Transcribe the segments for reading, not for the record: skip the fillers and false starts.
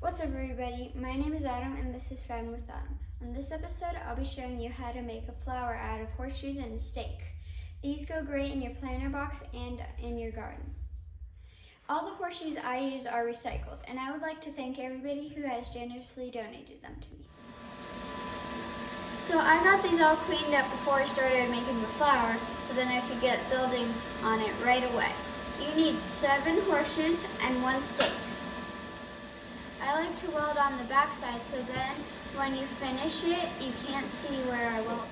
What's up everybody, my name is Adam and this is FAB'n WITH AUTUMN. On this episode, I'll be showing you how to make a flower out of horseshoes and a stake. These go great in your planter box and in your garden. All the horseshoes I use are recycled, and I would like to thank everybody who has generously donated them to me. So I got these all cleaned up before I started making the flower, so then I could get building on it right away. You need 7 horseshoes and 1 stake. I like to weld on the back side so then when you finish it, you can't see where I welded.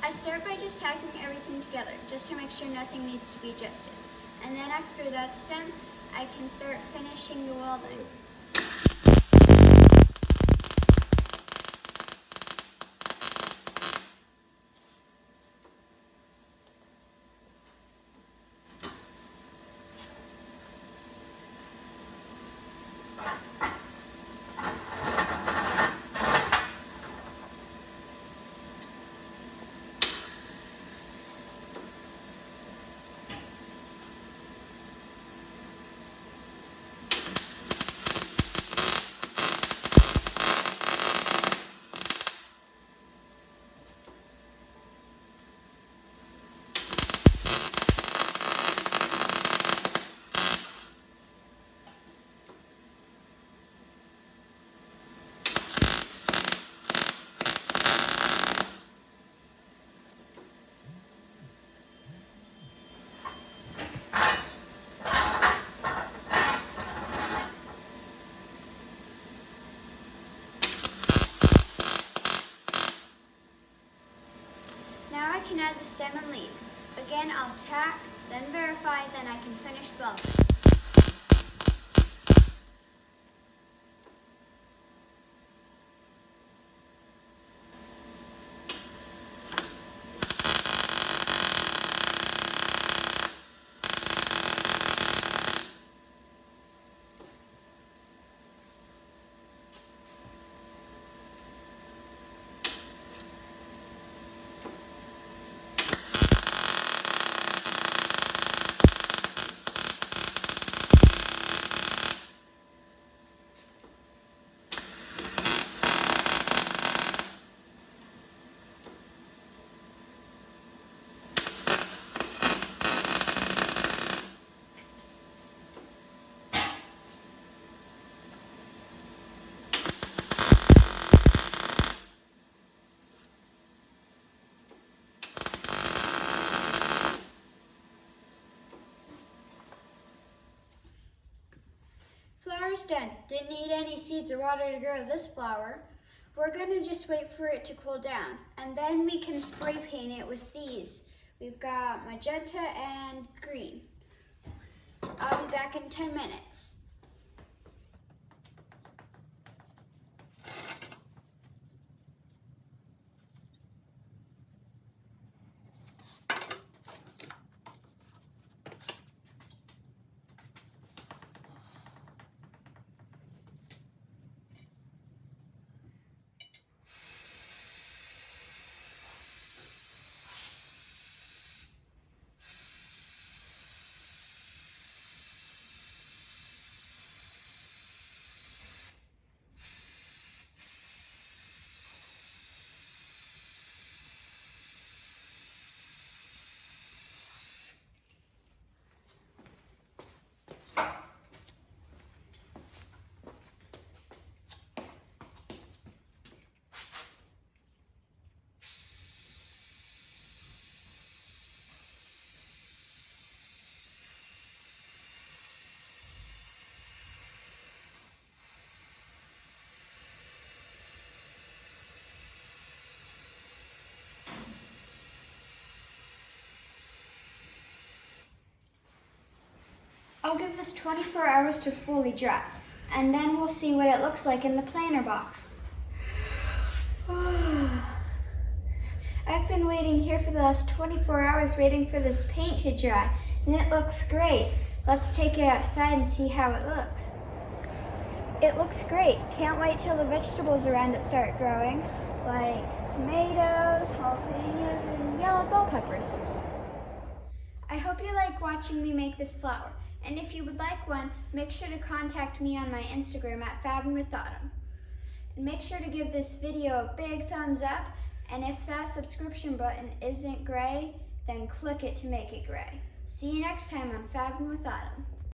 I start by just tacking everything together, just to make sure nothing needs to be adjusted. And then after that's done, I can start finishing the welding. Now I can add the stem and leaves. Again, I'll tack, then verify, then I can finish welding. Flower's done. Didn't need any seeds or water to grow this flower. We're going to just wait for it to cool down, and then we can spray paint it with these. We've got magenta and green. I'll be back in 10 minutes. I'll give this 24 hours to fully dry, and then we'll see what it looks like in the planter box. I've been waiting here for the last 24 hours waiting for this paint to dry, and it looks great. Let's take it outside and see how it looks. It looks great. Can't wait till the vegetables around it start growing, like tomatoes, jalapenos, and yellow bell peppers. I hope you like watching me make this flower, and if you would like one, make sure to contact me on my Instagram at FAB'n WITH AUTUMN. And make sure to give this video a big thumbs up, and if that subscription button isn't gray, then click it to make it gray. See you next time on FAB'n WITH AUTUMN.